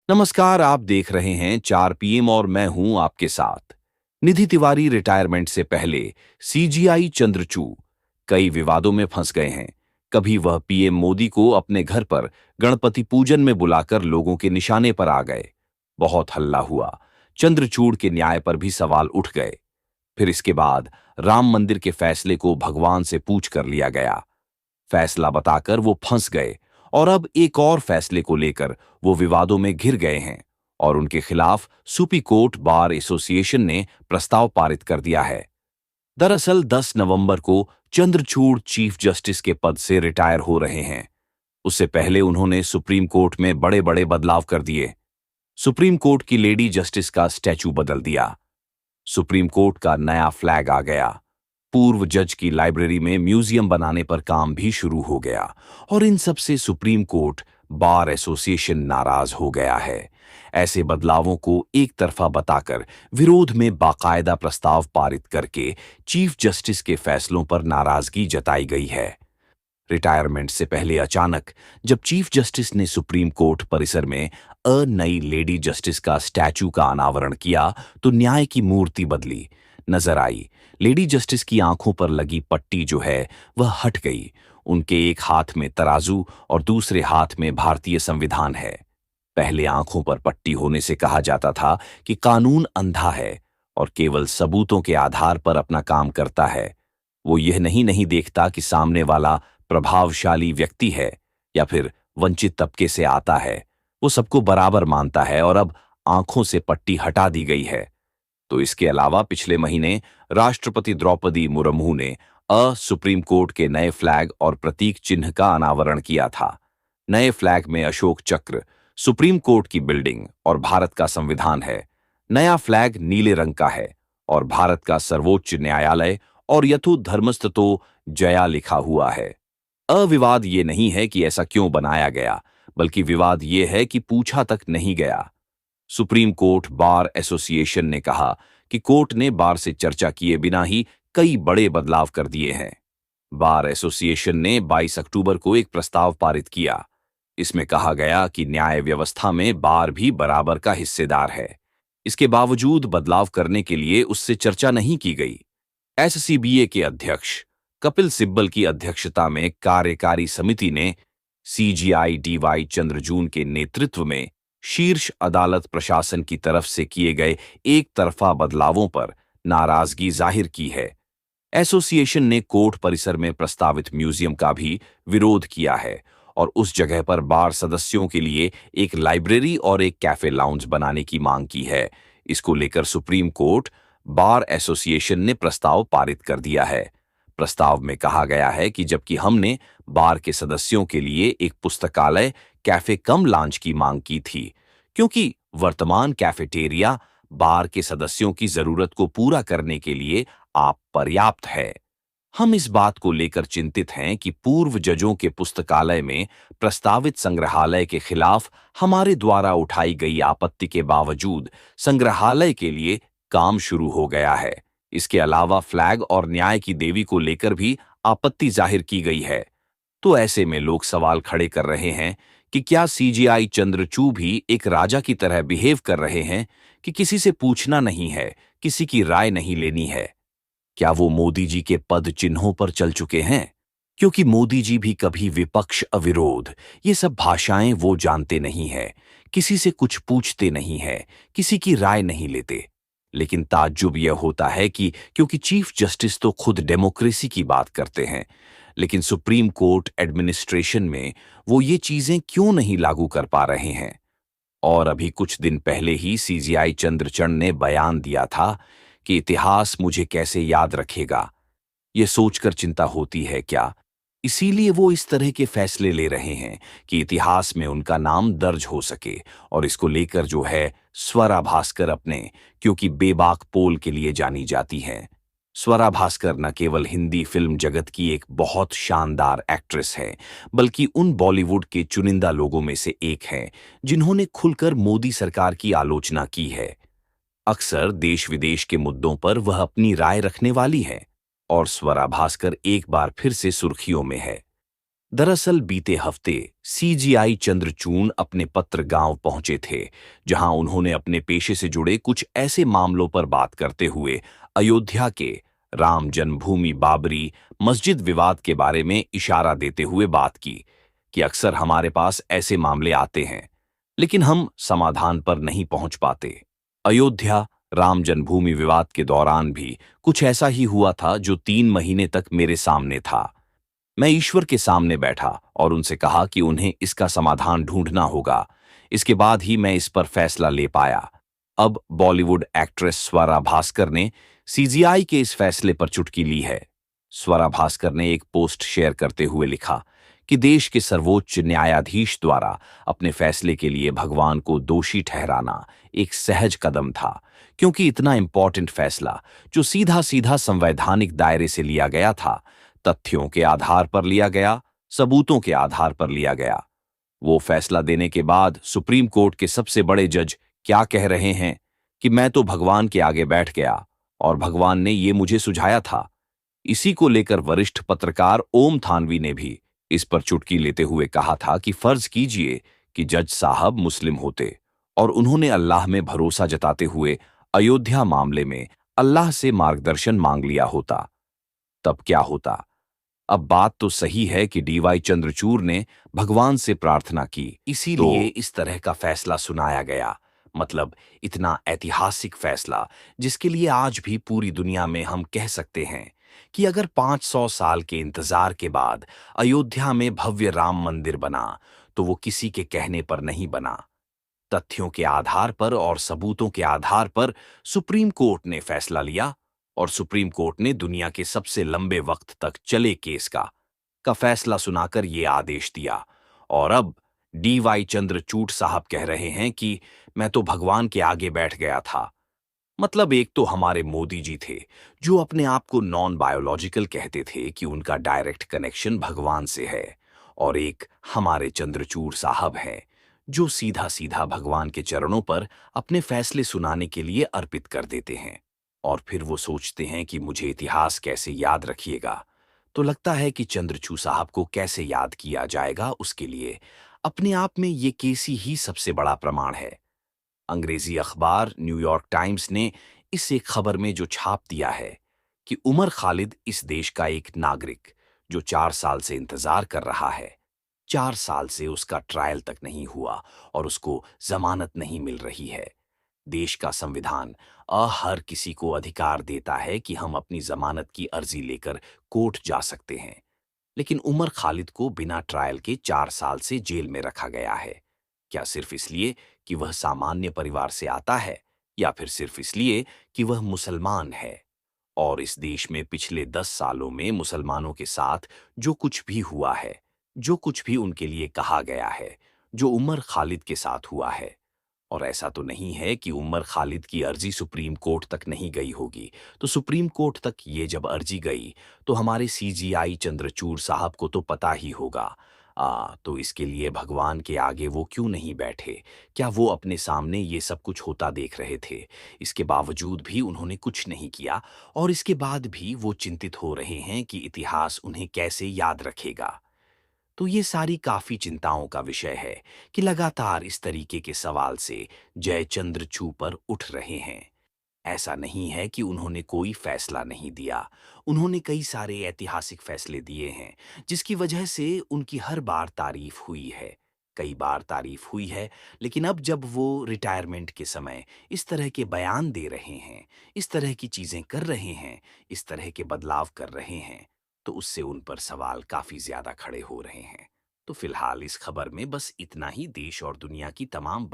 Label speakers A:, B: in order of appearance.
A: नमस्कार, आप देख रहे हैं 4 पीएम और मैं हूं आपके साथ। निधि तिवारी रिटायरमेंट से पहले सीजीआई चंद्रचूड़ कई विवादों में फंस गए हैं। कभी वह पीएम मोदी को अपने घर पर गणपति पूजन में बुलाकर लोगों के निशाने पर आ गए। बहुत हल्ला हुआ। चंद्रचूड़ के न्याय पर भी सवाल उठ गए। फिर इसके बाद राम मंदिर के फैसले को भगवान से पूछ कर लिया गया। फैसला बताकर वो फंस गए और अब एक और फैसले को लेकर वो विवादों में घिर गए हैं और उनके खिलाफ सुप्रीम कोर्ट बार एसोसिएशन ने प्रस्ताव पारित कर दिया है। दरअसल 10 नवंबर को चंद्रचूड़ चीफ जस्टिस के पद से रिटायर हो रहे हैं। उससे पहले उन्होंने सुप्रीम कोर्ट में बड़े बड़े बदलाव कर दिए। सुप्रीम कोर्ट की लेडी जस्टिस का स्टैचू बदल दिया। सुप्रीम कोर्ट का नया फ्लैग आ गया। पूर्व जज की लाइब्रेरी में म्यूजियम बनाने पर काम भी शुरू हो गया और इन सब से सुप्रीम कोर्ट बार एसोसिएशन नाराज हो गया है। ऐसे बदलावों को एक तरफा बताकर विरोध में बाकायदा प्रस्ताव पारित करके चीफ जस्टिस के फैसलों पर नाराजगी जताई गई है। रिटायरमेंट से पहले अचानक जब चीफ जस्टिस ने सुप्रीम कोर्ट परिसर में नई लेडी जस्टिस का स्टैचू का अनावरण किया तो न्याय की मूर्ति बदली नजर आई। लेडी जस्टिस की आंखों पर लगी पट्टी जो है वह हट गई। उनके एक हाथ में तराजू और दूसरे हाथ में भारतीय संविधान है। पहले आंखों पर पट्टी होने से कहा जाता था कि कानून अंधा है और केवल सबूतों के आधार पर अपना काम करता है। वो यह नहीं देखता कि सामने वाला प्रभावशाली व्यक्ति है या फिर वंचित तबके से आता है। वो सबको बराबर मानता है और अब आंखों से पट्टी हटा दी गई है। तो इसके अलावा पिछले महीने राष्ट्रपति द्रौपदी मुर्मू ने सुप्रीम कोर्ट के नए फ्लैग और प्रतीक चिन्ह का अनावरण किया था। नए फ्लैग में अशोक चक्र, सुप्रीम कोर्ट की बिल्डिंग और भारत का संविधान है। नया फ्लैग नीले रंग का है और भारत का सर्वोच्च न्यायालय और यथो धर्मस्थतो जया लिखा हुआ है। अविवाद ये नहीं है कि ऐसा क्यों बनाया गया, बल्कि विवाद ये है कि पूछा तक नहीं गया। सुप्रीम कोर्ट बार एसोसिएशन ने कहा कि कोर्ट ने बार से चर्चा किए बिना ही कई बड़े बदलाव कर दिए हैं। बार एसोसिएशन ने 22 अक्टूबर को एक प्रस्ताव पारित किया। इसमें कहा गया कि न्याय व्यवस्था में बार भी बराबर का हिस्सेदार है। इसके बावजूद बदलाव करने के लिए उससे चर्चा नहीं की गई। एससीबीए के अध्यक्ष कपिल सिब्बल की अध्यक्षता में कार्यकारी समिति ने सीजीआई डीवाई चंद्रचूड़ के नेतृत्व में शीर्ष अदालत प्रशासन की तरफ से किए गए एक तरफा बदलावों पर नाराजगी जाहिर की है। एसोसिएशन ने कोर्ट परिसर में प्रस्तावित म्यूजियम का भी विरोध किया है और उस जगह पर बार सदस्यों के लिए एक लाइब्रेरी और एक कैफे लाउंज बनाने की मांग की है। इसको लेकर सुप्रीम कोर्ट बार एसोसिएशन ने प्रस्ताव पारित कर दिया है। प्रस्ताव में कहा गया है कि जबकि हमने बार के सदस्यों के लिए एक पुस्तकालय कैफे कम लॉन्च की मांग की थी, क्योंकि वर्तमान कैफेटेरिया बार के सदस्यों की जरूरत को पूरा करने के लिए आप पर्याप्त है। हम इस बात को लेकर चिंतित हैं कि पूर्व जजों के पुस्तकालय में प्रस्तावित संग्रहालय के खिलाफ हमारे द्वारा उठाई गई आपत्ति के बावजूद संग्रहालय के लिए काम शुरू हो गया है। इसके अलावा फ्लैग और न्याय की देवी को लेकर भी आपत्ति जाहिर की गई है। तो ऐसे में लोग सवाल खड़े कर रहे हैं कि क्या सीजीआई चंद्रचूड़ भी एक राजा की तरह बिहेव कर रहे हैं कि किसी से पूछना नहीं है, किसी की राय नहीं लेनी है। क्या वो मोदी जी के पद चिन्हों पर चल चुके हैं? क्योंकि मोदी जी भी कभी विपक्ष अविरोध ये सब भाषाएं वो जानते नहीं है, किसी से कुछ पूछते नहीं है, किसी की राय नहीं लेते। लेकिन ताज्जुब यह होता है कि क्योंकि चीफ जस्टिस तो खुद डेमोक्रेसी की बात करते हैं, लेकिन सुप्रीम कोर्ट एडमिनिस्ट्रेशन में वो ये चीजें क्यों नहीं लागू कर पा रहे हैं। और अभी कुछ दिन पहले ही सीजीआई चंद्रचूड़ ने बयान दिया था कि इतिहास मुझे कैसे याद रखेगा। ये सोचकर चिंता होती है क्या इसीलिए वो इस तरह के फैसले ले रहे हैं कि इतिहास में उनका नाम दर्ज हो सके। और इसको लेकर जो है स्वरा भास्कर अपने क्योंकि बेबाक पोल के लिए जानी जाती हैं। स्वरा भास्कर न केवल हिंदी फिल्म जगत की एक बहुत शानदार एक्ट्रेस है, बल्कि उन बॉलीवुड के चुनिंदा लोगों में से एक हैं जिन्होंने खुलकर मोदी सरकार की आलोचना की है। अक्सर देश विदेश के मुद्दों पर वह अपनी राय रखने वाली है और स्वरा भास्कर एक बार फिर से सुर्खियों में है। दरअसल बीते हफ्ते सीजीआई चंद्रचूड़ अपने पत्र गांव पहुंचे थे, जहां उन्होंने अपने पेशे से जुड़े कुछ ऐसे मामलों पर बात करते हुए अयोध्या के राम जन्मभूमि बाबरी मस्जिद विवाद के बारे में इशारा देते हुए बात की कि अक्सर हमारे पास ऐसे मामले आते हैं, लेकिन हम समाधान पर नहीं पहुंच पाते। अयोध्या राम जन्मभूमि विवाद के दौरान भी कुछ ऐसा ही हुआ था, जो 3 महीने तक मेरे सामने था। मैं ईश्वर के सामने बैठा और उनसे कहा कि उन्हें इसका समाधान ढूंढना होगा। इसके बाद ही मैं इस पर फैसला ले पाया। अब बॉलीवुड एक्ट्रेस स्वरा भास्कर ने सीजीआई के इस फैसले पर चुटकी ली है। स्वरा भास्कर ने एक पोस्ट शेयर करते हुए लिखा कि देश के सर्वोच्च न्यायाधीश द्वारा अपने फैसले के लिए भगवान को दोषी ठहराना एक सहज कदम था, क्योंकि इतना इंपॉर्टेंट फैसला जो सीधा सीधा संवैधानिक दायरे से लिया गया था, तथ्यों के आधार पर लिया गया, सबूतों के आधार पर लिया गया। वो फैसला देने के बाद सुप्रीम कोर्ट के सबसे बड़े जज क्या कह रहे हैं कि मैं तो भगवान के आगे बैठ गया और भगवान ने ये मुझे सुझाया था। इसी को लेकर वरिष्ठ पत्रकार ओम थानवी ने भी इस पर चुटकी लेते हुए कहा था कि फर्ज कीजिए कि जज साहब मुस्लिम होते और उन्होंने अल्लाह में भरोसा जताते हुए अयोध्या मामले में अल्लाह से मार्गदर्शन मांग लिया होता, तब क्या होता। अब बात तो सही है कि डीवाई चंद्रचूड़ ने भगवान से प्रार्थना की, इसीलिए इस तरह का फैसला सुनाया गया। मतलब इतना ऐतिहासिक फैसला, जिसके लिए आज भी पूरी दुनिया में हम कह सकते हैं कि अगर 500 साल के इंतजार के बाद अयोध्या में भव्य राम मंदिर बना, तो वो किसी के कहने पर नहीं बना। तथ्यों के आधार पर और सबूतों के आधार पर सुप्रीम कोर्ट ने फैसला लिया, और सुप्रीम कोर्ट ने दुनिया के सबसे लंबे वक्त तक चले केस का फैसला सुनाकर यह आदेश दिया। और अब डीवाई चंद्रचूड़ साहब कह रहे हैं कि मैं तो भगवान के आगे बैठ गया था। मतलब एक तो हमारे मोदी जी थे, जो अपने आप को नॉन बायोलॉजिकल कहते थे कि उनका डायरेक्ट कनेक्शन भगवान से है, और एक हमारे चंद्रचूड़ साहब हैं, जो सीधा सीधा भगवान के चरणों पर अपने फैसले सुनाने के लिए अर्पित कर देते हैं। और फिर वो सोचते हैं कि मुझे इतिहास कैसे याद रखिएगा। तो लगता है कि चंद्रचूड़ साहब को कैसे याद किया जाएगा, उसके लिए अपने आप में ये केस ही सबसे बड़ा प्रमाण है। अंग्रेजी अखबार न्यूयॉर्क टाइम्स ने इस एक खबर में जो छाप दिया है कि उमर खालिद इस देश का एक नागरिक, जो 4 साल से इंतजार कर रहा है। 4 साल से उसका ट्रायल तक नहीं हुआ और उसको जमानत नहीं मिल रही है। देश का संविधान हर किसी को अधिकार देता है कि हम अपनी जमानत की अर्जी लेकर कोर्ट जा सकते हैं, लेकिन उमर खालिद को बिना ट्रायल के 4 साल से जेल में रखा गया है। क्या सिर्फ इसलिए कि वह सामान्य परिवार से आता है, या फिर सिर्फ इसलिए कि वह मुसलमान है? और इस देश में पिछले 10 सालों में मुसलमानों के साथ जो कुछ भी हुआ है, जो कुछ भी उनके लिए कहा गया है, जो उमर खालिद के साथ हुआ है, और ऐसा तो नहीं है कि उमर खालिद की अर्जी सुप्रीम कोर्ट तक नहीं गई होगी। तो सुप्रीम कोर्ट तक ये जब अर्जी गई, तो हमारे सीजीआई चंद्रचूड़ साहब को तो पता ही होगा। तो इसके लिए भगवान के आगे वो क्यों नहीं बैठे? क्या वो अपने सामने ये सब कुछ होता देख रहे थे? इसके बावजूद भी उन्होंने कुछ नहीं किया, और इसके बाद भी वो चिंतित हो रहे हैं कि इतिहास उन्हें कैसे याद रखेगा। तो ये सारी काफी चिंताओं का विषय है कि लगातार इस तरीके के सवाल से जय चंद्रचूड़ पर उठ रहे हैं। ऐसा नहीं है कि उन्होंने कोई फैसला नहीं दिया। उन्होंने कई सारे ऐतिहासिक फैसले दिए हैं, जिसकी वजह से उनकी हर बार तारीफ हुई है। कई बार तारीफ हुई है, लेकिन अब जब वो रिटायरमेंट के समय इस तरह के बयान दे रहे हैं, इस तरह की चीजें कर रहे हैं, इस तरह के बदलाव कर रहे हैं, तो उससे उन पर सवाल काफी ज्यादा खड़े हो रहे हैं। तो फिलहाल इस खबर में बस इतना ही। देश और दुनिया की तमाम